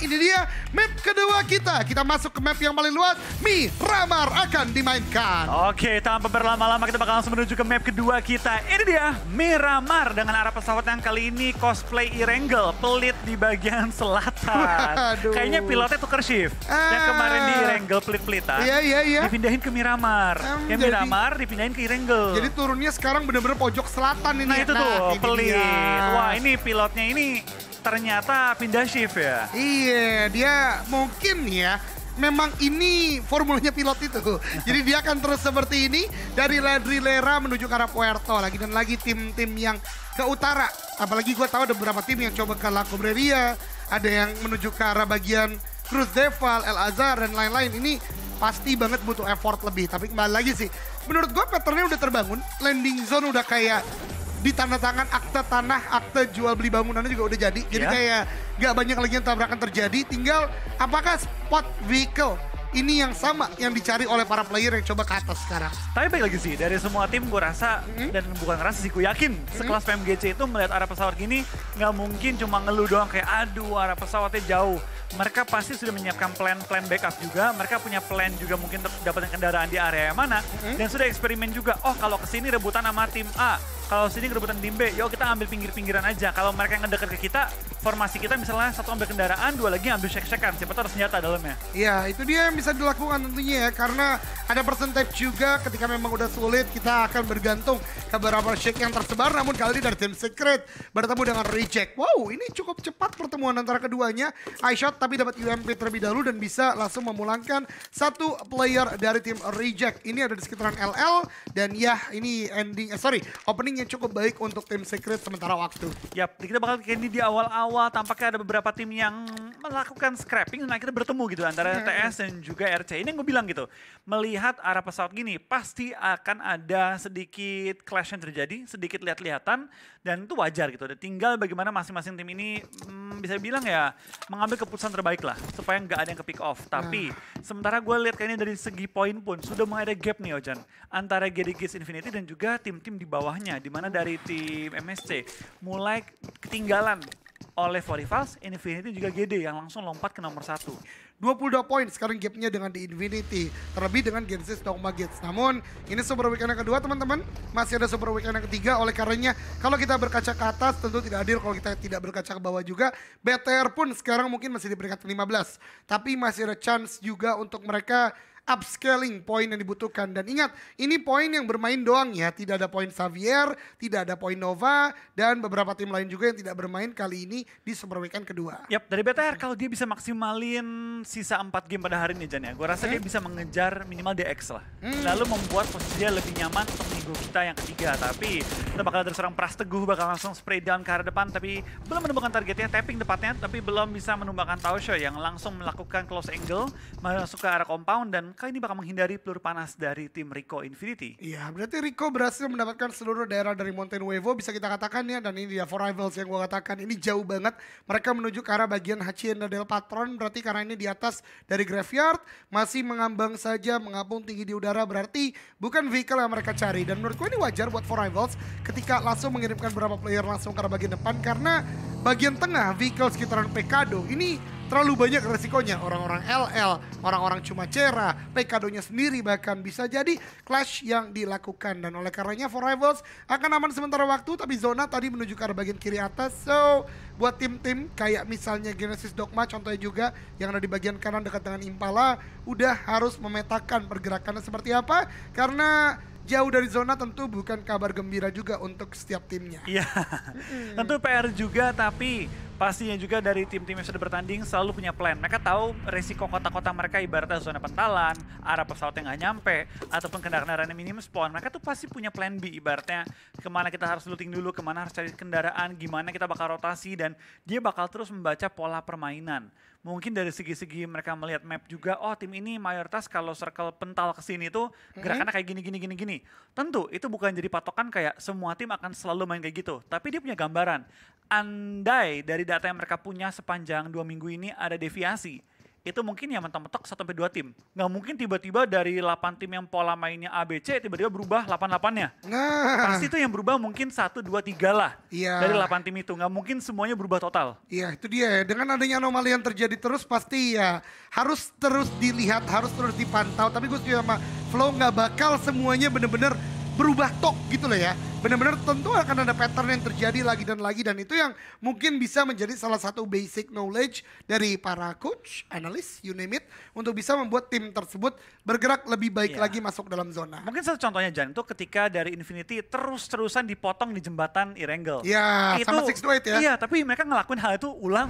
ini dia map kedua kita. Kita masuk ke map yang paling luas, Miramar akan dimainkan. Oke, tanpa berlama-lama kita bakal langsung menuju ke map kedua kita. Ini dia Miramar dengan arah pesawat yang kali ini cosplay Erangel, pelit di bagian selatan. Aduh. Kayaknya pilotnya tuker shift. Yang kemarin di Erangel pelit-pelitan. Iya. Dipindahin ke Miramar. Yang Miramar dipindahin ke Erangel. Jadi turunnya sekarang bener-bener pojok selatan ini. Nah itu tuh, ini pelit. dia. Wah ini pilotnya ini ternyata pindah shift ya. Iya, dia mungkin ya. Memang ini formulanya pilot itu. Jadi dia akan terus seperti ini dari Ladrilera menuju ke arah Puerto lagi dan lagi tim-tim yang ke utara. Apalagi gue tahu ada beberapa tim yang coba ke La Cobreria, ada yang menuju ke arah bagian Cruz Deval, El Azhar dan lain-lain. Ini pasti banget butuh effort lebih. Tapi kembali lagi sih, menurut gue patternnya udah terbangun. Landing zone udah kayak di tanda tangan akte tanah, akte jual beli bangunannya juga udah jadi. Jadi kayak gak banyak lagi yang tabrakan terjadi. Tinggal apakah spot vehicle ini yang sama yang dicari oleh para player yang coba ke atas sekarang. Tapi baik lagi sih, dari semua tim gue rasa, dan bukan ngerasa sih, gue yakin sekelas PMGC itu melihat arah pesawat gini nggak mungkin cuma ngeluh doang kayak aduh arah pesawatnya jauh. Mereka pasti sudah menyiapkan plan backup juga, mereka punya plan juga mungkin untuk dapetin kendaraan di area yang mana, dan sudah eksperimen juga, oh kalau kesini rebutan sama tim A, kalau sini rebutan tim B, yuk kita ambil pinggir-pinggiran aja. Kalau mereka yang ngedekat ke kita, formasi kita misalnya satu ambil kendaraan, dua lagi ambil shake-shakean, siapa tahu ada senjata dalamnya. Iya, itu dia yang bisa dilakukan tentunya ya, karena ada percentage juga ketika memang udah sulit, kita akan bergantung ke beberapa shake yang tersebar, namun kali ini dari tim Secret bertemu dengan Reject. Wow, ini cukup cepat pertemuan antara keduanya. iShot tapi dapat UMP terlebih dahulu dan bisa langsung memulangkan satu player dari tim Reject. Ini ada di sekitaran LL dan ya ini opening yang cukup baik untuk tim Secret sementara waktu. Yap, kita bakal kayak ini di awal-awal tampaknya ada beberapa tim yang melakukan scrapping dan akhirnya bertemu gitu antara TS dan juga RC. Ini yang gue bilang gitu, melihat arah pesawat gini pasti akan ada sedikit clash yang terjadi, sedikit lihat-lihatan dan itu wajar gitu. Dan tinggal bagaimana masing-masing tim ini bisa bilang ya mengambil keputusan terbaik lah supaya nggak ada yang ke pick off. Tapi sementara gue lihat kayaknya dari segi poin pun sudah mulai ada gap nih Ojan antara GDGs Infinity dan juga tim-tim di bawahnya, di mana dari tim MSC mulai ketinggalan oleh Forivals, Infinity juga GD yang langsung lompat ke nomor 1. 22 poin sekarang gapnya dengan di Infinity, terlebih dengan Genesis Dogma Gates. Namun ini Super Weekend yang kedua teman-teman, masih ada Super Weekend yang ketiga. Oleh karenanya kalau kita berkaca ke atas tentu tidak adil kalau kita tidak berkaca ke bawah juga. BTR pun sekarang mungkin masih di peringkat 15, tapi masih ada chance juga untuk mereka upscaling poin yang dibutuhkan. Dan ingat, ini poin yang bermain doang ya. Tidak ada poin Xavier, tidak ada poin Nova, dan beberapa tim lain juga yang tidak bermain kali ini di Super Weekend kedua. Yap, dari BTR kalau dia bisa maksimalin sisa 4 game pada hari ini Jan ya, gue rasa dia bisa mengejar minimal DX lah. Lalu membuat posisi dia lebih nyaman untuk minggu kita yang ketiga. Tapi kita bakal ada seorang Pras Teguh bakal langsung spray down ke arah depan, tapi belum menemukan targetnya, tapping tepatnya, tapi belum bisa menumbangkan Taosho yang langsung melakukan close angle, masuk ke arah compound, dan kali ini bakal menghindari peluru panas dari tim Rico Infinity. Iya, berarti Rico berhasil mendapatkan seluruh daerah dari Mountain Nuevo, bisa kita katakan ya, dan ini dia For Rivals yang gue katakan, ini jauh banget. Mereka menuju ke arah bagian Hacienda del Patron, berarti karena ini di atas dari Graveyard, masih mengambang saja, mengapung tinggi di udara, berarti bukan vehicle yang mereka cari. Dan menurut gue ini wajar buat For Rivals ketika langsung mengirimkan beberapa player langsung ke arah bagian depan, karena bagian tengah vehicle sekitaran Pecado ini terlalu banyak resikonya. Orang-orang LL, orang-orang cuma Cera, Pecado-nya sendiri bahkan bisa jadi clash yang dilakukan. Dan oleh karenanya For Rivals akan aman sementara waktu, tapi zona tadi menuju ke arah bagian kiri atas. So, buat tim-tim kayak misalnya Genesis Dogma contohnya juga yang ada di bagian kanan dekat dengan Impala, udah harus memetakan pergerakannya seperti apa, karena jauh dari zona tentu bukan kabar gembira juga untuk setiap timnya. Iya, tentu PR juga, tapi pastinya juga dari tim-tim yang sudah bertanding selalu punya plan. Mereka tahu resiko kota-kota mereka ibaratnya zona pentalan, arah pesawat yang nggak nyampe, ataupun kendaraan yang minim spawn. Mereka tuh pasti punya plan B ibaratnya kemana kita harus looting dulu, kemana harus cari kendaraan, gimana kita bakal rotasi, dan dia bakal terus membaca pola permainan. Mungkin dari segi-segi mereka melihat map juga, oh tim ini mayoritas kalau circle pental ke sini tuh gerakannya kayak gini. Tentu itu bukan jadi patokan kayak semua tim akan selalu main kayak gitu, tapi dia punya gambaran. Andai dari data yang mereka punya sepanjang 2 minggu ini ada deviasi, itu mungkin ya mentok-mentok 1-2 tim. Nggak mungkin tiba-tiba dari 8 tim yang pola mainnya ABC tiba-tiba berubah 8-8-nya. Nah, Pasti itu yang berubah mungkin 1, 2, 3 lah iya. dari 8 tim itu. Nggak mungkin semuanya berubah total. Iya itu dia ya. Dengan adanya anomali yang terjadi terus pasti ya harus terus dilihat, harus terus dipantau. Tapi gue setuju sama Flow, nggak bakal semuanya bener-bener berubah tok gitu loh ya. Benar-benar tentu akan ada pattern yang terjadi lagi dan itu yang mungkin bisa menjadi salah satu basic knowledge dari para coach, analis, you name it, untuk bisa membuat tim tersebut bergerak lebih baik lagi masuk dalam zona. Mungkin satu contohnya Jan, itu ketika dari Infinity terus-terusan dipotong di jembatan Erangel. Ya, Itu, sama 6-8 ya. Iya, tapi mereka ngelakuin hal itu ulang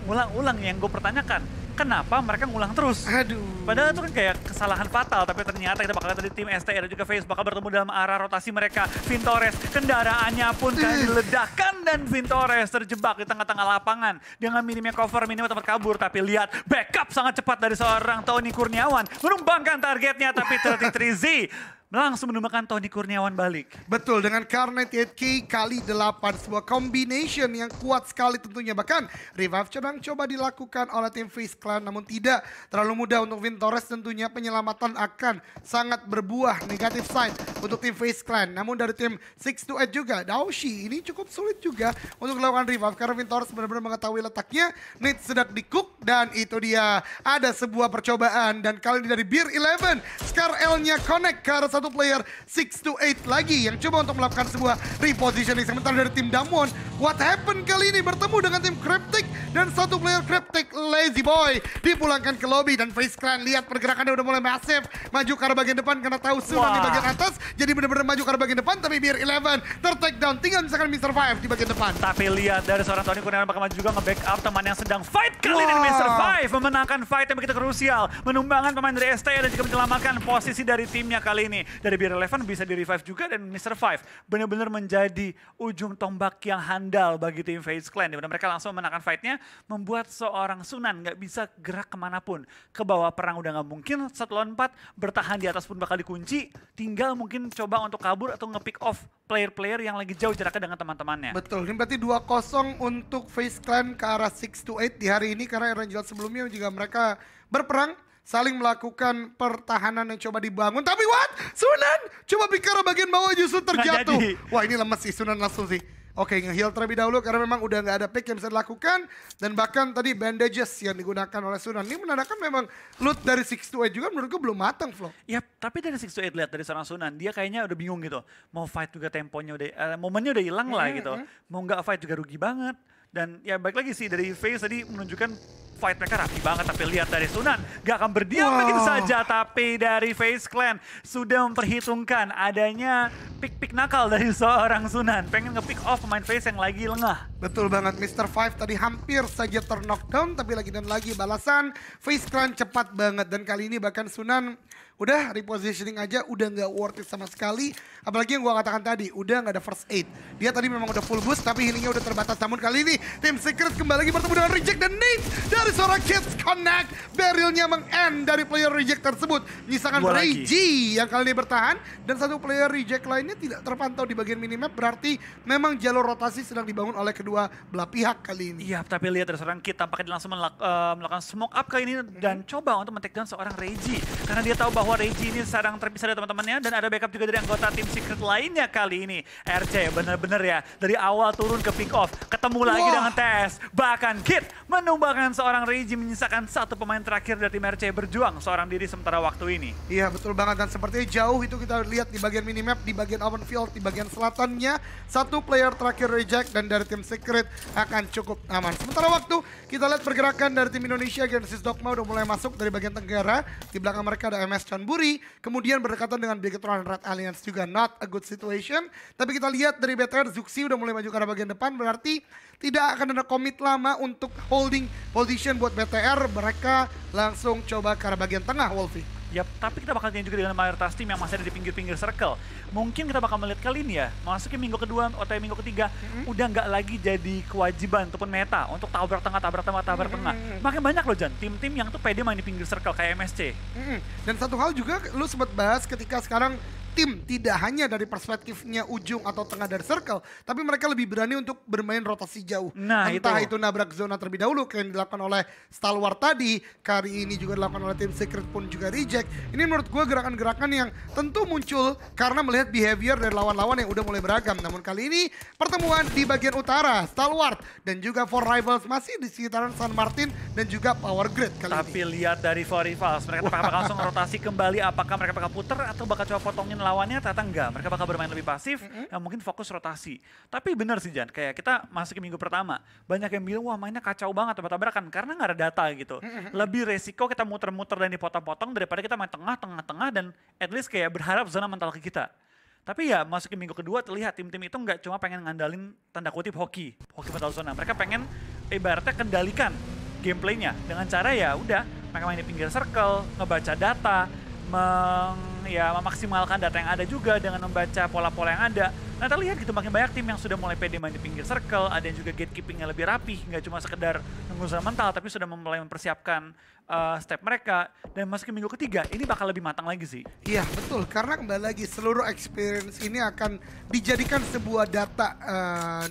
yang gue pertanyakan. Kenapa mereka ngulang terus? Aduh. Padahal itu kan kayak kesalahan fatal, tapi ternyata kita bakal lihat dari tim STR dan juga FaZe bakal bertemu dalam arah rotasi mereka. Vintores, kendaraannya pun kan diledakkan dan Vintores terjebak di tengah-tengah lapangan. Dengan minimnya cover, minimnya tempat kabur. Tapi lihat, backup sangat cepat dari seorang Tony Kurniawan. Menumbangkan targetnya, tapi 33Z langsung menumbangkan Tony Kurniawan balik. Betul, dengan Carnage 8K kali 8. Sebuah combination yang kuat sekali tentunya. Bahkan revive sedang coba dilakukan oleh tim FaZe Clan. Namun tidak terlalu mudah untuk Vintores, tentunya penyelamatan akan sangat berbuah negatif sign untuk tim FaZe Clan. Namun dari tim 6-8 juga, Daoshi ini cukup sulit juga untuk melakukan revive. Karena Vintores benar-benar mengetahui letaknya. Nate sedang di-cook dan itu dia. Ada sebuah percobaan dan kali ini dari Beer 11. Scar L-nya connect ke arah satu player 6-8 lagi yang coba untuk melakukan sebuah repositioning. Sementara dari tim Damwon, what happened kali ini bertemu dengan tim Cryptic dan satu player Cryptic, Lazy Boy, dipulangkan ke lobby dan FaZe Clan lihat pergerakannya udah mulai masif, maju ke arah bagian depan karena tahu Sunan di bagian atas, jadi benar-benar maju ke arah bagian depan. Tapi Beer 11 ter-take down, tinggal misalkan Mr. Five di bagian depan. Tapi lihat dari seorang Tony Kurniawan bakal maju juga nge-backup teman yang sedang fight kali ini. Mr. Five memenangkan fight yang begitu krusial, menumbangkan pemain dari STR dan juga menyelamatkan posisi dari timnya kali ini. Dari Beer 11 bisa di-revive juga dan Mr. Five benar-benar menjadi ujung tombak yang handal bagi tim FaZe Clan. Dimana mereka langsung memenangkan fight-nya, membuat seorang Sunan nggak bisa gerak kemanapun. Ke bawah perang udah nggak mungkin, 1 lawan 4, bertahan di atas pun bakal dikunci. Tinggal mungkin coba untuk kabur atau nge-pick off player-player yang lagi jauh jaraknya dengan teman-temannya. Betul, ini berarti 2-0 untuk FaZe Clan ke arah 6-8 di hari ini. Karena Erangel sebelumnya juga mereka berperang, saling melakukan pertahanan yang coba dibangun. Tapi what? Sunan coba bicara bagian bawah justru terjatuh. Wah ini lemes sih Sunan langsung sih. Oke, nge-heal terlebih dahulu karena memang udah nggak ada pick yang bisa dilakukan. Dan bahkan tadi bandages yang digunakan oleh Sunan. Ini menandakan memang loot dari 6-8 juga menurutku belum matang, Flo. Ya, tapi dari 6-8 lihat dari seorang Sunan, dia kayaknya udah bingung gitu. Mau fight juga temponya udah, momennya udah hilang lah gitu. Mau nggak fight juga rugi banget. Dan ya baik lagi sih dari FaZe tadi menunjukkan fight mereka rapi banget, tapi lihat dari Sunan gak akan berdiam begitu saja. Tapi dari FaZe Clan sudah memperhitungkan adanya pick-pick nakal dari seorang Sunan, pengen nge-pick off pemain FaZe yang lagi lengah. Betul banget, Mr. Five tadi hampir saja ter-knockdown, tapi lagi dan lagi balasan FaZe Clan cepat banget. Dan kali ini bahkan Sunan udah repositioning aja udah nggak worth it sama sekali. Apalagi yang gua katakan tadi, udah nggak ada first aid. Dia tadi memang udah full boost tapi healingnya udah terbatas. Namun kali ini tim Secret kembali lagi bertemu dengan Reject dan Nate dari seorang Kids Connect. Barrelnya meng-end dari player Reject tersebut. Menyisakan Reggie yang kali ini bertahan. Dan satu player Reject lainnya tidak terpantau di bagian minimap. Berarti memang jalur rotasi sedang dibangun oleh kedua belah pihak kali ini. Iya, tapi lihat dari seorang Kid tampaknya dia langsung melakukan smoke up kali ini dan coba untuk men-take down seorang Reggie. Karena dia tahu bahwa Reggie ini sedang terpisah dari teman-temannya dan ada backup juga dari anggota tim Secret lainnya kali ini. RC bener-bener ya, dari awal turun ke pick off, ketemu lagi dengan Tess. Bahkan Kid menumbangkan seorang Reggie, menyisakan satu pemain terakhir dari tim RC berjuang seorang diri sementara waktu ini. Iya betul banget, dan sepertinya jauh itu kita lihat di bagian minimap, di bagian open field, di bagian selatannya. Satu player terakhir Reject dan dari tim Secret akan cukup aman. Sementara waktu kita lihat pergerakan dari tim Indonesia, Genesis Dogma udah mulai masuk dari bagian tenggara. Di belakang mereka ada MS Chanburi, kemudian berdekatan dengan Bigetron Red Alliance juga, not a good situation. Tapi kita lihat dari BTR, Zuxi udah mulai maju ke arah bagian depan, berarti tidak akan ada komit lama untuk holding position buat BTR. Mereka langsung coba ke arah bagian tengah, Wolfie. Yap, tapi kita bakal lihat juga dengan mayoritas tim yang masih ada di pinggir-pinggir circle. Mungkin kita bakal melihat kali ini ya, masukin minggu kedua atau minggu ketiga, udah nggak lagi jadi kewajiban ataupun meta untuk tabrak tengah, tabrak tengah, tabrak tengah. Makin banyak loh Jan, tim-tim yang tuh pede main di pinggir circle kayak MSC. Dan satu hal juga lu sempat bahas ketika sekarang tim tidak hanya dari perspektifnya ujung atau tengah dari circle, tapi mereka lebih berani untuk bermain rotasi jauh. Nah, Entah itu. itu nabrak zona terlebih dahulu kayak yang dilakukan oleh Stalwart tadi, kali ini juga dilakukan oleh tim Secret pun juga reject. Ini menurut gue gerakan-gerakan yang tentu muncul karena melihat behavior dari lawan-lawan yang udah mulai beragam. Namun kali ini pertemuan di bagian utara, Stalwart dan juga For Rivals masih di sekitaran San Martin dan juga Power Grid kali Tapi ini. lihat dari For Rivals, mereka bakal langsung rotasi kembali. Apakah mereka bakal puter atau bakal coba potongin lawannya? Ternyata enggak. Mereka bakal bermain lebih pasif dan mungkin fokus rotasi. Tapi bener sih Jan, kayak kita masuk ke minggu pertama. Banyak yang bilang, wah mainnya kacau banget, tabrak-tabrakan. Karena nggak ada data gitu. Lebih resiko kita muter-muter dan dipotong-potong daripada kita main tengah-tengah dan at least kayak berharap zona mental ke kita. Tapi ya masuk ke minggu kedua terlihat tim-tim itu nggak cuma pengen ngandalin tanda kutip hoki mental zona. Mereka pengen ibaratnya kendalikan gameplaynya dengan cara ya udah mereka main di pinggir circle, ngebaca data, memaksimalkan data yang ada juga dengan membaca pola-pola yang ada. Nah terlihat gitu makin banyak tim yang sudah mulai pede main di pinggir circle, ada yang juga gatekeepingnya lebih rapih, nggak cuma sekedar nunggu zona mental tapi sudah mulai mempersiapkan step mereka. Dan masuk ke minggu ketiga ini bakal lebih matang lagi sih. Iya betul, karena kembali lagi seluruh experience ini akan dijadikan sebuah data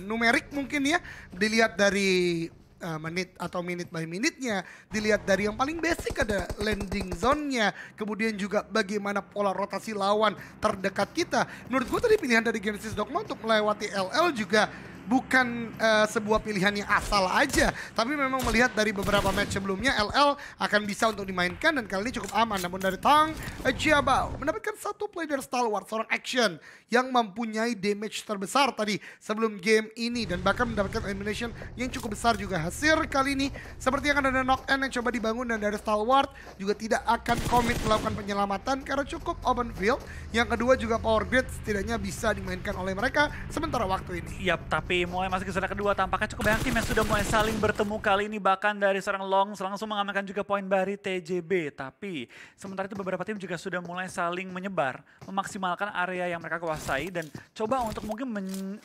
numerik mungkin ya. Dilihat dari menit atau minute by minute-nya, dilihat dari yang paling basic ada landing zone-nya, kemudian juga bagaimana pola rotasi lawan terdekat kita. Menurut gue tadi pilihan dari Genesis Dogma untuk melewati LL juga bukan sebuah pilihan yang asal aja, tapi memang melihat dari beberapa match sebelumnya LL akan bisa untuk dimainkan dan kali ini cukup aman. Namun dari Tang Jiabao mendapatkan satu play dari Stalwart, seorang action yang mempunyai damage terbesar tadi sebelum game ini dan bahkan mendapatkan elimination yang cukup besar juga. Hasil kali ini seperti yang ada knock-in yang coba dibangun dan dari Stalwart juga tidak akan komit melakukan penyelamatan karena cukup open field. Yang kedua juga Power Grid setidaknya bisa dimainkan oleh mereka sementara waktu ini. Yap, tapi mulai masuk ke zona kedua tampaknya cukup banyak tim yang sudah mulai saling bertemu kali ini, bahkan dari seorang Longs langsung mengamankan juga poin dari TJB. Tapi sementara itu beberapa tim juga sudah mulai saling menyebar, memaksimalkan area yang mereka kuasai dan coba untuk mungkin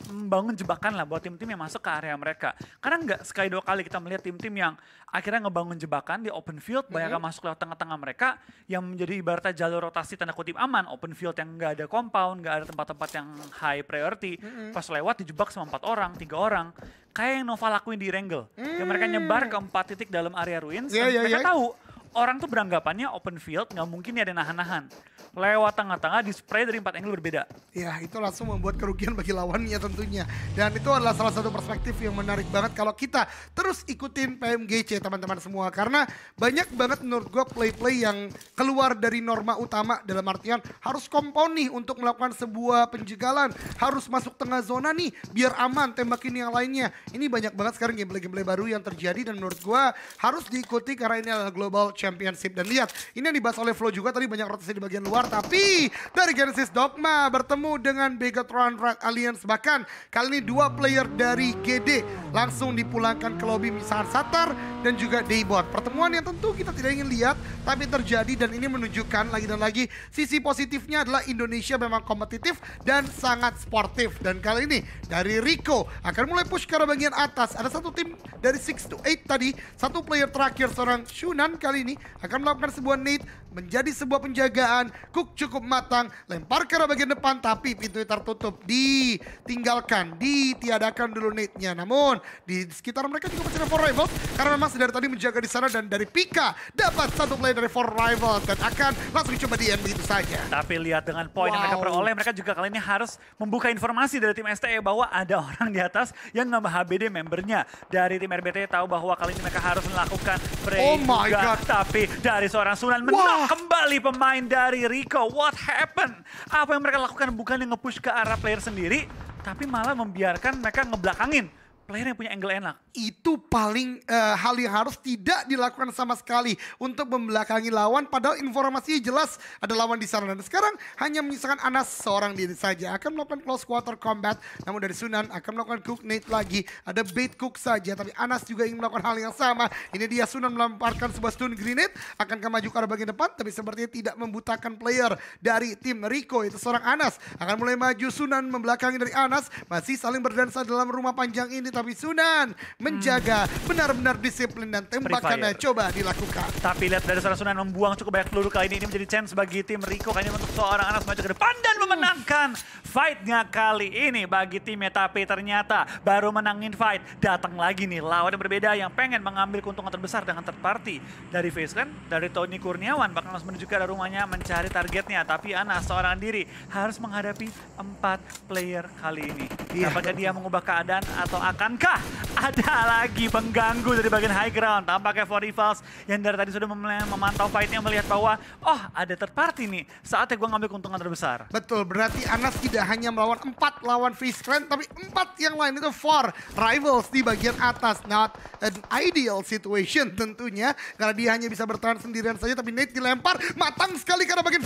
membangun jebakan lah buat tim-tim yang masuk ke area mereka. Karena nggak sekali dua kali kita melihat tim-tim yang akhirnya ngebangun jebakan di open field, banyak yang masuk lewat tengah-tengah mereka yang menjadi ibaratnya jalur rotasi tanda kutip aman, open field yang nggak ada compound, nggak ada tempat-tempat yang high priority. Pas lewat dijebak sama 4 orang, 3 orang. Kayak yang Nova lakuin di Wrangle. Yang mereka nyebar ke 4 titik dalam area ruins. Mereka tahu orang tuh beranggapannya open field, nggak mungkin ada nahan-nahan. Lewat tengah-tengah di spray dari 4 angle berbeda. Ya itu langsung membuat kerugian bagi lawannya tentunya. Dan itu adalah salah satu perspektif yang menarik banget kalau kita terus ikutin PMGC teman-teman semua. Karena banyak banget menurut gue play-play yang keluar dari norma utama dalam artian harus compound nih untuk melakukan sebuah penjegalan. Harus masuk tengah zona nih biar aman tembakin yang lainnya. Ini banyak banget sekarang gameplay-gameplay baru yang terjadi dan menurut gue harus diikuti karena ini adalah Global Championship. Dan lihat ini yang dibahas oleh Flo juga tadi banyak rotasi di bagian luar. Tapi dari Genesis Dogma bertemu dengan Begatron Red Alliance. Bahkan kali ini 2 player dari GD langsung dipulangkan ke lobby, misalkan Satar dan juga Daybot. Pertemuan yang tentu kita tidak ingin lihat tapi terjadi dan ini menunjukkan lagi dan lagi sisi positifnya adalah Indonesia memang kompetitif dan sangat sportif. Dan kali ini dari Rico akan mulai push ke arah bagian atas. Ada satu tim dari 6 to 8 tadi, satu player terakhir seorang Shunan kali ini akan melakukan sebuah nade menjadi sebuah penjagaan. Cook cukup matang, lempar ke arah bagian depan tapi pintunya tertutup, ditinggalkan, ditiadakan dulu nade-nya. Namun di sekitar mereka juga masih ada For Rivals karena memang dari tadi menjaga di sana dan dari Pika dapat satu play dari For Rivals dan akan langsung dicoba di end begitu saja. Tapi lihat dengan poin yang mereka peroleh, mereka juga kali ini harus membuka informasi dari tim STE bahwa ada orang di atas yang nambah HBD membernya. Dari tim RBT tahu bahwa kali ini mereka harus melakukan break juga. Tapi dari seorang Sunan menang kembali pemain dari Rico. What happened? Apa yang mereka lakukan bukan yang nge-push ke arah player sendiri, tapi malah membiarkan mereka ngebelakangin player yang punya angle enak. Itu paling hal yang harus tidak dilakukan sama sekali untuk membelakangi lawan. Padahal informasinya jelas ada lawan di sana. Dan sekarang hanya menyisakan Anas seorang diri saja. Akan melakukan close quarter combat. Namun dari Sunan akan melakukan cook nade lagi. Ada bait cook saja. Tapi Anas juga ingin melakukan hal yang sama. Ini dia Sunan melemparkan sebuah stun grenade. Akan maju ke arah bagian depan. Tapi sepertinya tidak membutakan player dari tim Rico. Itu seorang Anas. Akan mulai maju Sunan membelakangi dari Anas. Masih saling berdansa dalam rumah panjang ini. tapi Sunan menjaga benar-benar disiplin dan tembakannya coba dilakukan. Tapi lihat dari seorang Sunan membuang cukup banyak peluru kali ini menjadi chance bagi tim Rico kali ini untuk seorang Anas maju ke depan dan memenangkan fight-nya kali ini bagi timnya. Tapi ternyata baru menangin fight, datang lagi nih lawan yang berbeda yang pengen mengambil keuntungan terbesar dengan third party dari FaZe Clan, dari Tony Kurniawan bakal langsung menuju ke arah rumahnya mencari targetnya. Tapi Anas seorang diri harus menghadapi 4 player kali ini. Apakah dia mengubah keadaan atau akankah ada lagi pengganggu dari bagian high ground? Tampaknya For Rivals yang dari tadi sudah memantau fight-nya melihat bahwa oh ada third party nih, saatnya gue ngambil keuntungan terbesar. Betul, berarti Anas tidak hanya melawan 4 lawan FaZe Clan, tapi 4 yang lain itu For Rivals di bagian atas. Not an ideal situation tentunya, karena dia hanya bisa bertahan sendirian saja, tapi Nate dilempar matang sekali karena bagian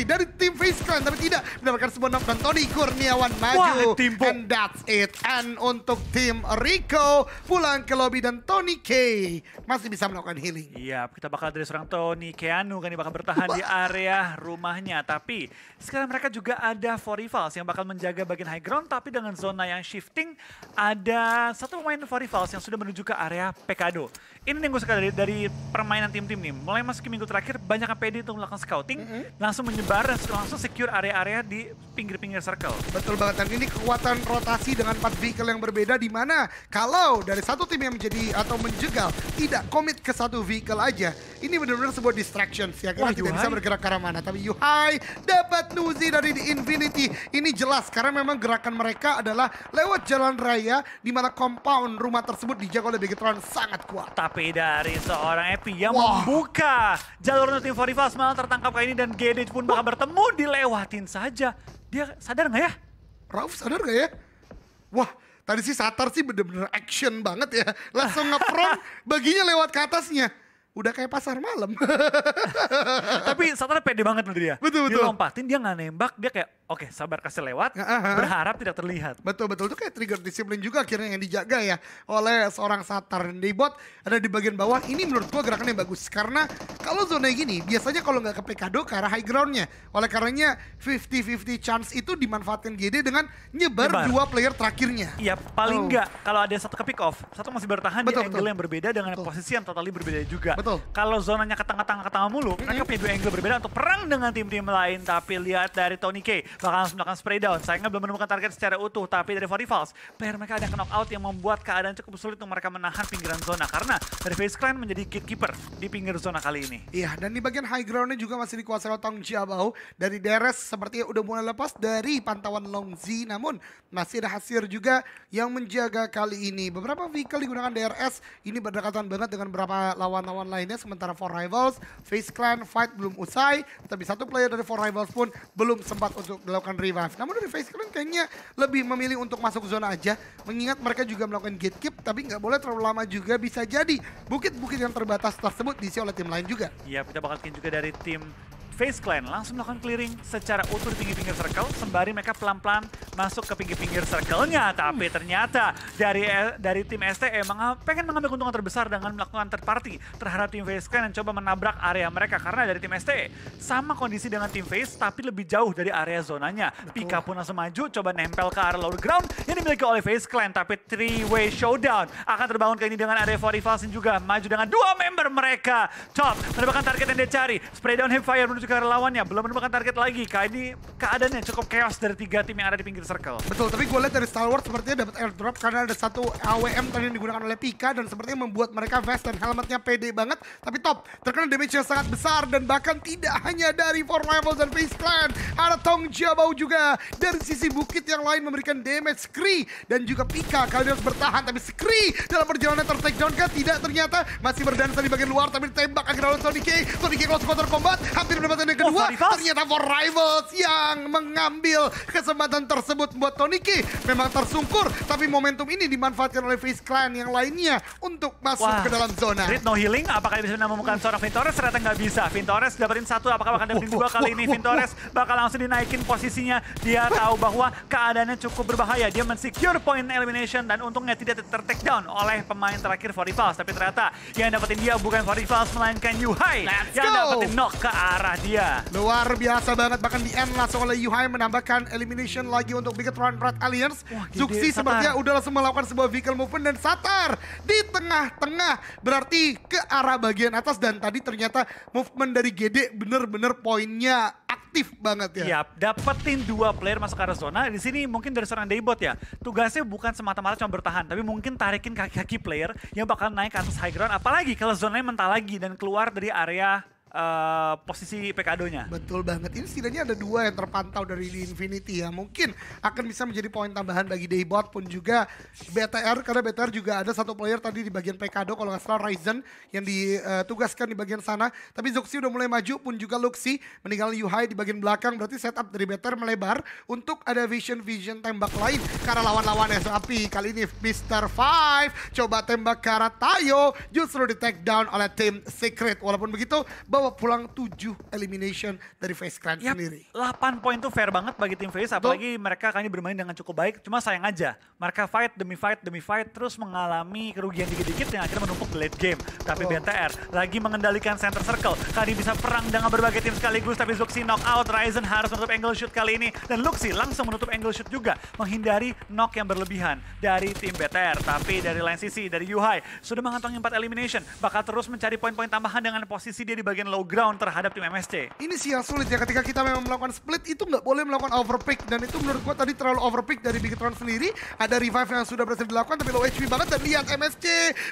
dari tim FaZe Clan, tapi tidak mendapatkan sebuah knock dan Tony Kurniawan maju. And that's it. And untuk tim Rico pulang ke lobby dan Tony K masih bisa melakukan healing. Iya, kita bakal dari seorang Tony Keanu kan, bakal bertahan di area rumahnya. Tapi sekarang mereka juga ada For Rivals yang bakal menjaga bagian high ground, tapi dengan zona yang shifting ada satu pemain For Rivals yang sudah menuju ke area Pekado. Ini yang gue suka dari permainan tim-tim nih. Mulai masuk ke minggu terakhir banyak yang pede untuk melakukan scouting, langsung menyebar dan langsung secure area-area di pinggir-pinggir circle. Betul banget, dan ini kekuatan rotasi dengan 4 vehicle yang berbeda, di mana kalau dari satu tim yang menjadi atau menjegal tidak komit ke satu vehicle aja, ini benar-benar sebuah distraction ya, karena tidak bisa bergerak ke arah mana. Tapi Yuhai dapat Nuzi dari The Infinity. Ini jelas karena memang gerakan mereka adalah lewat jalan raya, di mana compound rumah tersebut dijaga oleh Bigetron sangat kuat. Tapi dari seorang Epi yang membuka jalur tim For Rivals malah tertangkap kali ini, dan GD pun bakal bertemu, dilewatin saja. Dia sadar nggak ya? Rauf sadar nggak ya? Wah, tadi sih Satar sih bener-bener action banget ya. Langsung nge-front, baginya lewat ke atasnya. Udah kayak pasar malam. Tapi Satar pede banget loh dia. Betul. Dia lompatin, dia nggak nembak, dia kayak oke, sabar kasih lewat, berharap tidak terlihat. Betul, itu kayak trigger disiplin juga akhirnya yang dijaga ya oleh seorang Satar. Dan Daybot ada di bagian bawah, ini menurut gua gerakannya bagus. Karena kalau zona gini, biasanya kalau nggak ke Pekado ke arah high groundnya. Oleh karenanya 50-50 chance itu dimanfaatkan GD dengan nyebar 2 player terakhirnya. Iya, paling nggak kalau ada satu ke pick off, satu masih bertahan di angle yang berbeda dengan posisi yang totally berbeda juga. Kalau zonanya ke tengah-tengah mulu, mereka punya 2 angle berbeda untuk perang dengan tim-tim lain. Tapi lihat dari Tony K, bakal langsung melakukan spray down. Sayangnya belum menemukan target secara utuh, tapi dari For Rivals, player mereka ada knock out yang membuat keadaan cukup sulit untuk mereka menahan pinggiran zona. Karena dari FaZe Clan menjadi gatekeeper di pinggir zona kali ini. Iya, dan di bagian high groundnya juga masih dikuasai oleh Tong Jiabao. Dari DRS sepertinya udah mulai lepas dari pantauan Long Z, namun masih ada Hasir juga yang menjaga kali ini. Beberapa vehicle digunakan DRS, ini berdekatan banget dengan beberapa lawan-lawan lainnya. Sementara For Rivals, FaZe Clan fight belum usai, tapi satu player dari For Rivals pun belum sempat untuk melakukan revive. Namun dari FaZe Clan kayaknya lebih memilih untuk masuk zona aja, mengingat mereka juga melakukan gatekeep, tapi nggak boleh terlalu lama juga. Bisa jadi bukit-bukit yang terbatas tersebut diisi oleh tim lain juga. Iya, kita bakal juga dari tim FaZe Clan langsung melakukan clearing secara utuh di pinggir-pinggir circle, sembari mereka pelan-pelan masuk ke pinggir-pinggir circle-nya. Tapi ternyata dari tim STE pengen mengambil keuntungan terbesar dengan melakukan third party terhadap tim FaZe Clan dan coba menabrak area mereka. Karena dari tim STE sama kondisi dengan tim FaZe, tapi lebih jauh dari area zonanya. Pika pun langsung maju, coba nempel ke arah lower ground yang dimiliki oleh FaZe Clan. Tapi 3-way showdown akan terbangun kali ini dengan area For Rivals yang juga maju dengan 2 member mereka. Top, mendapatkan target yang dia cari. Spray down hipfire menuju ke lawannya, belum menemukan target lagi. Kali ini keadaannya cukup chaos dari 3 tim yang ada di pinggir circle. Betul, tapi gue lihat dari Star Wars sepertinya dapat airdrop karena ada satu AWM tadi yang digunakan oleh Pika dan sepertinya membuat mereka vest dan helmetnya pede banget. Tapi Top terkena damage yang sangat besar, dan bahkan tidak hanya dari For Rivals dan FaZe Clan, ada Tong Jiabao juga dari sisi bukit yang lain memberikan damage. Scree dan juga Pika kali ini harus bertahan, tapi Scree dalam perjalanan ter-takedown kan tidak, ternyata masih berdansa di bagian luar, tapi ditembak akhirnya oleh Tony K. Tony K close quarter combat, hampir mendapatkan yang kedua. Ternyata For Rivals yang mengambil kesempatan tersebut buat Tony K. Memang tersungkur, tapi momentum ini dimanfaatkan oleh FaZe Clan yang lainnya untuk masuk ke dalam zona. Grid no healing, apakah bisa menemukan seorang Vintores? Ternyata nggak bisa. Vintores dapetin 1, apakah bakal dapetin 2 kali ini? Vintores bakal langsung dinaikin posisinya. Dia tahu bahwa keadaannya cukup berbahaya. Dia men-secure point elimination dan untungnya tidak ter-take down oleh pemain terakhir For Rivals. Tapi ternyata yang dapetin dia bukan For Rivals, melainkan Yuhai yang dapetin knock ke arah dia. Luar biasa banget, bahkan di end langsung oleh Yuhai menambahkan elimination lagi untuk Bigetron Red Alliance. Wah, Zuxi Satar. sepertinya udah langsung melakukan sebuah vehicle movement dan Satar di tengah-tengah berarti ke arah bagian atas dan tadi ternyata movement dari GD bener-bener poinnya aktif banget ya. Yap, dapetin 2 player masuk ke arah zona. Di sini mungkin dari seorang Daybot ya. Tugasnya bukan semata-mata cuma bertahan, tapi mungkin tarikin kaki-kaki player yang bakal naik ke atas high ground. Apalagi kalau zonanya mentah lagi dan keluar dari area posisi PKD-nya. Betul banget. Ini setidaknya ada 2 yang terpantau dari di Infinity ya. Mungkin akan bisa menjadi poin tambahan bagi Daybot pun juga BTR. Karena BTR juga ada 1 player tadi di bagian PKD kalau nggak salah Ryzen yang ditugaskan di bagian sana. Tapi Zuxi udah mulai maju pun juga Luxi meninggal Yuhai di bagian belakang. Berarti setup dari BTR melebar untuk ada vision tembak lain karena lawan-lawannya. Tapi kali ini Mr. Five coba tembak ke arah Tayo. Justru di take down oleh tim Secret. Walaupun begitu bawa pulang 7 elimination dari FaZe Clan sendiri. 8 poin tuh fair banget bagi tim FaZe, apalagi mereka kali ini bermain dengan cukup baik. Cuma sayang aja, mereka fight demi fight terus mengalami kerugian dikit-dikit yang akhirnya menumpuk di late game. Tapi BTR lagi mengendalikan center circle. Kali bisa perang dengan berbagai tim sekaligus, tapi Zuxi knock out. Ryzen harus menutup angle shoot kali ini. Dan Luxi langsung menutup angle shoot juga, menghindari knock yang berlebihan dari tim BTR. Tapi dari lain sisi, dari Yuhai sudah mengantongi 4 elimination. Bakal terus mencari poin-poin tambahan dengan posisi dia di bagian low ground terhadap tim MSC. Ini sih yang sulit ya ketika kita memang melakukan split itu nggak boleh melakukan overpick dan itu menurut gua tadi terlalu overpick dari Bigetron sendiri. Ada revive yang sudah berhasil dilakukan tapi low HP banget dan lihat MSC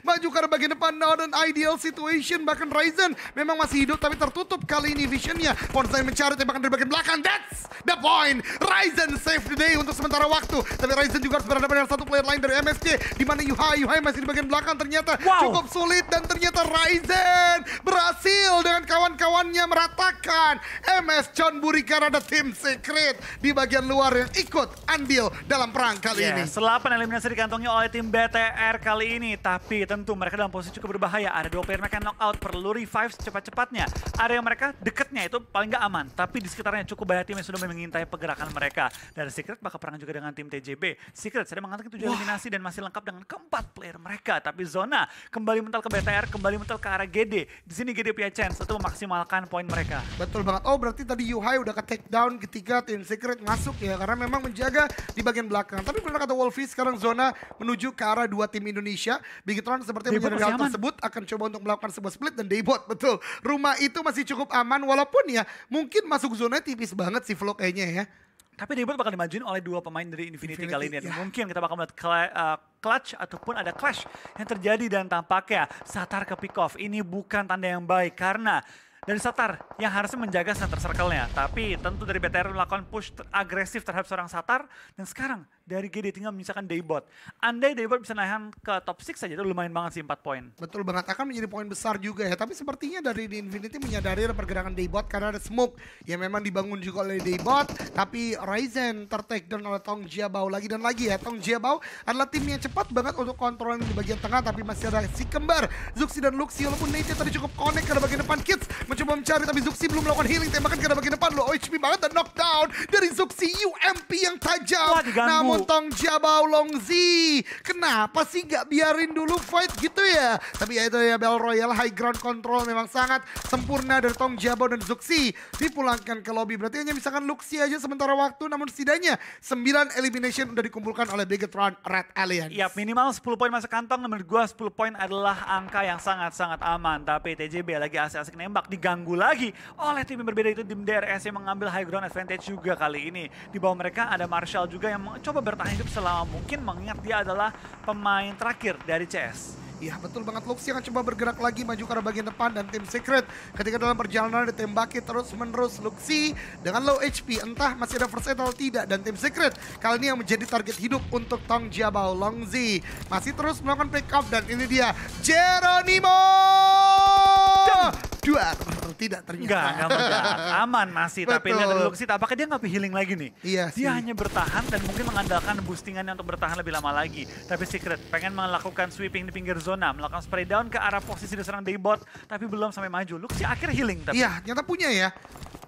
maju ke arah bagian depan now dan ideal situation bahkan Ryzen memang masih hidup tapi tertutup kali ini visionnya. Ponsai mencari tembakan dari bagian belakang. That's the point. Ryzen save the day untuk sementara waktu. Tapi Ryzen juga harus berhadapan dengan 1 player lain dari MSC di mana Yuhai masih di bagian belakang ternyata cukup sulit dan ternyata Ryzen berhasil dengan kawan-kawannya meratakan MS John Burikara ada tim Secret di bagian luar yang ikut andil dalam perang kali ini. 8 eliminasi dikantongi oleh tim BTR kali ini, tapi tentu mereka dalam posisi cukup berbahaya. Ada 2 player mereka knock out, perlu revive secepat-cepatnya. Area mereka deketnya itu paling nggak aman, tapi di sekitarnya cukup banyak tim yang sudah mengintai pergerakan mereka. Dari Secret bakal perang juga dengan tim TJB. Secret sudah mengantongi 7 eliminasi dan masih lengkap dengan keempat player mereka, tapi zona kembali mental ke BTR, kembali mental ke arah GD. Di sini GD punya chance untuk memaksimalkan poin mereka. Betul banget. Oh berarti tadi Yuhai udah ke take down ketika tim Secret masuk ya. Karena memang menjaga di bagian belakang. Tapi benar kata Wolfie sekarang zona menuju ke arah 2 tim Indonesia. Bigetron seperti menyadari hal tersebut akan coba untuk melakukan sebuah split dan Daybot. Betul. Rumah itu masih cukup aman walaupun ya mungkin masuk zona tipis banget sih Vlog kayaknya ya. Tapi Daybot bakal dimajuin oleh 2 pemain dari Infinity kali ini. Dan ya. mungkin kita bakal melihat clutch ataupun ada clash yang terjadi dan tampaknya Satar ke pick off. Ini bukan tanda yang baik karena dari Satar yang harusnya menjaga center circle-nya. Tapi tentu dari BTR melakukan push agresif terhadap seorang Satar. Dan sekarang dari GD tinggal menyisakan Daybot. Andai Daybot bisa nahan ke top 6 saja itu lumayan banget sih 4 poin. Betul banget, akan menjadi poin besar juga ya. Tapi sepertinya dari The Infinity menyadari ada pergerakan Daybot karena ada smoke yang memang dibangun juga oleh Daybot. Tapi Ryzen ter-take down oleh Tong Jiabao lagi dan lagi ya. Tong Jiabao adalah tim yang cepat banget untuk kontrol di bagian tengah. Tapi masih ada si kembar Zuxi dan Luxi. Walaupun Nate tadi cukup connect ke bagian depan. Kids mencoba mencari tapi Zuxi belum melakukan healing. Tembakan ke bagian depan. Low HP banget dan knockdown dari Zuxi. UMP yang tajam. Namun Tong Jiabao Longzi, kenapa sih nggak biarin dulu fight gitu ya? Tapi ya itu ya Battle Royale high ground control memang sangat sempurna dari Tong Jiabao dan Zuxi. Dipulangkan ke lobby, berarti hanya misalkan Luxi aja sementara waktu, namun setidaknya 9 elimination udah dikumpulkan oleh Bigetron Red Alliance. Iya, minimal 10 poin masuk kantong. Menurut gue 10 poin adalah angka yang sangat-sangat aman. Tapi TJB lagi asik-asik nembak, diganggu lagi oleh tim yang berbeda itu tim DRS yang mengambil high ground advantage juga kali ini. Di bawah mereka ada Marshall juga yang mencoba bertahan hidup selama mungkin mengingat dia adalah pemain terakhir dari CS. Iya betul banget, Luxi akan coba bergerak lagi maju ke arah bagian depan dan tim Secret ketika dalam perjalanan ditembaki terus menerus Luxi dengan low HP entah masih ada first aid atau tidak dan tim Secret kali ini yang menjadi target hidup untuk Tong Jiabao Longzi masih terus melakukan pick up dan ini dia Geronimo Duar tidak ternyata. Enggak aman masih. Betul. Tapi lihat dari Luxi apakah dia nggak healing lagi nih? Iya sih. Dia hanya bertahan dan mungkin mengandalkan boostingannya untuk bertahan lebih lama lagi. Tapi Secret pengen melakukan sweeping di pinggir zona, melakukan spray down ke arah posisi diserang Daybot, tapi belum sampai maju. Luxi akhir healing tapi. Iya, ternyata punya ya.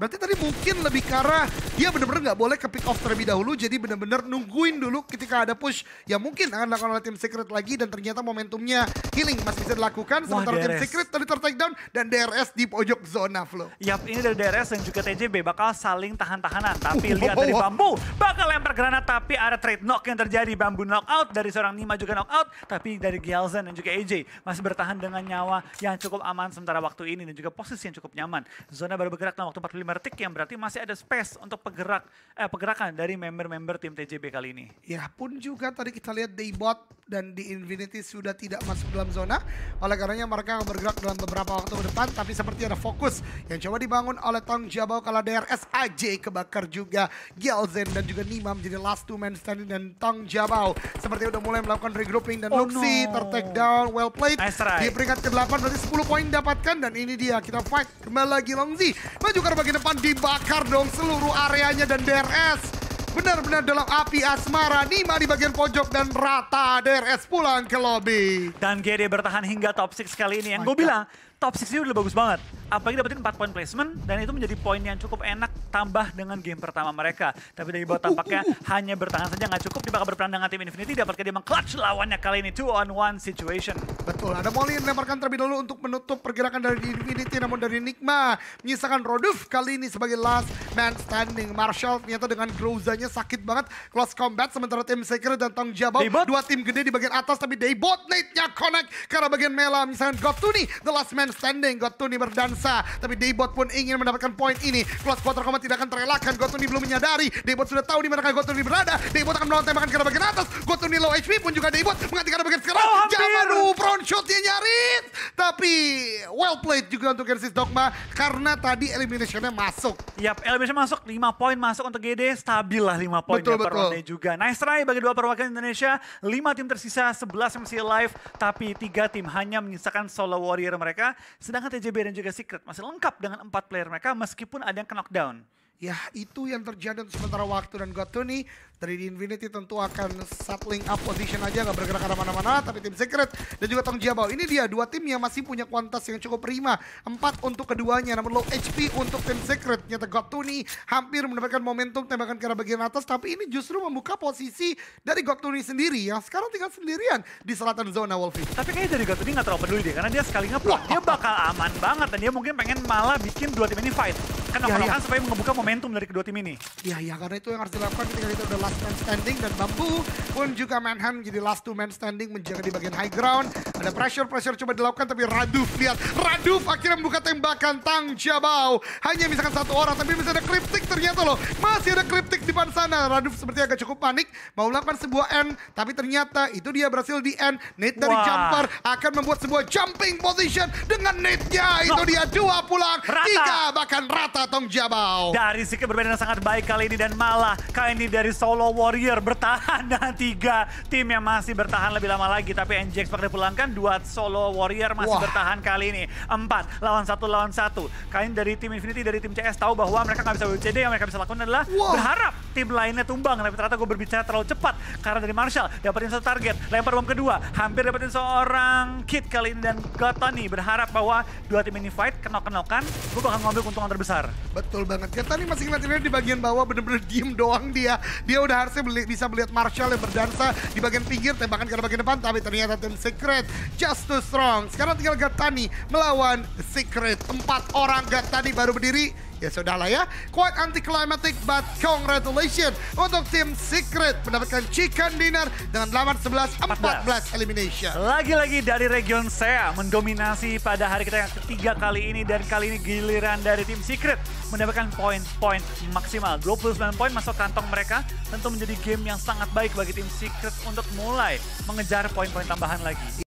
Berarti tadi mungkin lebih ke arah dia bener-bener nggak boleh ke pick off terlebih dahulu, jadi bener-bener nungguin dulu ketika ada push yang mungkin akan dilakukan oleh tim Secret lagi, dan ternyata momentumnya healing masih bisa dilakukan. Sementara tim Secret tadi ter-take down dan DRS di pojok zona flow. Yap, ini dari DRS dan juga TJB bakal saling tahan-tahanan. Tapi lihat dari Bambu, bakal lempar granat tapi ada trade knock yang terjadi. Bambu knockout, dari seorang Nima juga knockout. Tapi dari Gyalzen dan juga AJ masih bertahan dengan nyawa yang cukup aman sementara waktu ini dan juga posisi yang cukup nyaman. Zona baru bergerak dalam waktu 45 detik yang berarti masih ada space untuk pergerakan dari member-member tim TJB kali ini. Ya pun juga tadi kita lihat Daybot dan di Infinity sudah tidak masuk dalam zona. Oleh karenanya mereka akan bergerak dalam beberapa waktu ke depan. Tapi seperti ada fokus yang coba dibangun oleh Tong Jabau. Kalau DRS AJ kebakar juga. Gyalzen dan juga Nima menjadi last two man standing, dan Tong Jabau seperti udah mulai melakukan regrouping. Dan Luxi ter-take down, well played. Nice try. Di peringkat ke-8 berarti 10 poin dapatkan. Dan ini dia, kita fight kembali lagi. Longzi maju ke bagian depan, dibakar dong seluruh areanya. Dan DRS benar-benar dalam api asmara. Nima di bagian pojok dan rata. DRS pulang ke lobby. Dan GD bertahan hingga top 6 kali ini. Yang gue bilang, top 6 ini udah bagus banget. Apalagi dapetin 4 poin placement, dan itu menjadi poin yang cukup enak tambah dengan game pertama mereka. Tapi dari bot tampaknya hanya bertahan saja nggak cukup. Dia bakal berperan dengan tim Infinity, dapatkah dia meng-clutch lawannya kali ini. 2-on-1 situation. Betul, ada Molly yang dilemparkan terlebih dahulu untuk menutup pergerakan dari Infinity, namun dari Nigma menyisakan Roduf kali ini sebagai last man standing. Marshall ternyata dengan Grozanya sakit banget. Close combat, sementara tim Secret dan Tong Jabau. Dua tim gede di bagian atas, tapi Daybot Nate-nya connect ke arah bagian Mela. Misalkan Gotuni, the last man standing. Gotuni berdansa, tapi Daybot pun ingin mendapatkan poin ini. Close quarter combat tidak akan terelakkan. Gotuni belum menyadari. Daybot sudah tahu di mana Gotuni berada. Daybot akan melawan tembakan ke arah bagian atas. Gotuni low HP pun juga Daybot mengganti ke arah bagian sekarang. Jamaru front shotnya nyaris. Tapi well played juga untuk Genesis Dogma karena tadi eliminationnya masuk. Yap, elimination masuk. 5 poin masuk untuk GD. Stabil lah 5 poin per ronde juga. Nice try bagi dua perwakilan Indonesia. 5 tim tersisa, 11 yang masih live. Tapi 3 tim hanya menyisakan solo warrior mereka. Sedangkan TJB dan juga Secret masih lengkap dengan 4 player mereka meskipun ada yang ke knockdown. Ya itu yang terjadi untuk sementara waktu, dan Gotuni dari di Infinity tentu akan settling up position aja, nggak bergerak ke mana-mana. Tapi tim Secret dan juga Tong Jabau, ini dia dua tim yang masih punya kuantitas yang cukup prima. 4 untuk keduanya, namun low HP untuk tim Secret. Nyata Gotuni hampir mendapatkan momentum tembakan ke arah bagian atas, tapi ini justru membuka posisi dari Gotuni sendiri yang sekarang tinggal sendirian di selatan zona Wolfie. Tapi kayaknya dari Gotuni nggak terlalu peduli deh, karena dia sekali nge-pro, dia bakal aman banget, dan dia mungkin pengen malah bikin dua tim ini fight. Kan kan supaya mengebuka momentum dari kedua tim ini. Iya, karena itu yang harus dilakukan ketika kita udah last man standing, dan Bambu pun juga Manhunt menjadi last two man standing, menjaga di bagian high ground. Ada pressure coba dilakukan, tapi Raduf lihat. Raduf akhirnya membuka tembakan. Tong Jabau hanya misalkan 1 orang, tapi bisa ada cryptic ternyata loh. Masih ada cryptic di depan sana. Raduf seperti agak cukup panik, mau melakukan sebuah end, tapi ternyata itu dia berhasil di end. Nate dari jumper akan membuat sebuah jumping position dengan Nate-nya. Itu dia 2 pulang, 3 bahkan rata Tong Jabau. Dari Secret berbeda dengan sangat baik kali ini, dan malah kali ini dari Solo Warrior bertahan dengan 3 tim yang masih bertahan lebih lama lagi. Tapi NJX bakal dipulangkan, 2 Solo Warrior masih bertahan kali ini. 4 lawan 1. Kali ini dari tim Infinity, dari tim CS tahu bahwa mereka nggak bisa WCD. Yang mereka bisa lakukan adalah berharap tim lainnya tumbang. Tapi ternyata gue berbicara terlalu cepat, karena dari Marshall dapetin 1 target, lempar bom kedua, hampir dapetin seorang Kid kali ini. Dan Gotoni berharap bahwa 2 tim ini fight, kenok-kenokan, gue bakal ngambil keuntungan terbesar. Betul banget. Gotoni masih ngeliatin di bagian bawah, bener-bener diem doang dia. Dia udah harusnya bisa melihat Marshall yang berdansa di bagian pinggir, tembakan ke bagian depan, tapi ternyata tim Secret just too strong. Sekarang tinggal Gotoni melawan Secret. 4 orang Gotoni baru berdiri. Ya sudahlah ya, quite anticlimactic but congratulations untuk tim Secret mendapatkan chicken dinner dengan 8-11-14 elimination. Lagi-lagi dari region SEA mendominasi pada hari kita yang ketiga kali ini, dan kali ini giliran dari tim Secret mendapatkan poin-poin maksimal. 29 poin masuk kantong mereka, tentu menjadi game yang sangat baik bagi tim Secret untuk mulai mengejar poin-poin tambahan lagi.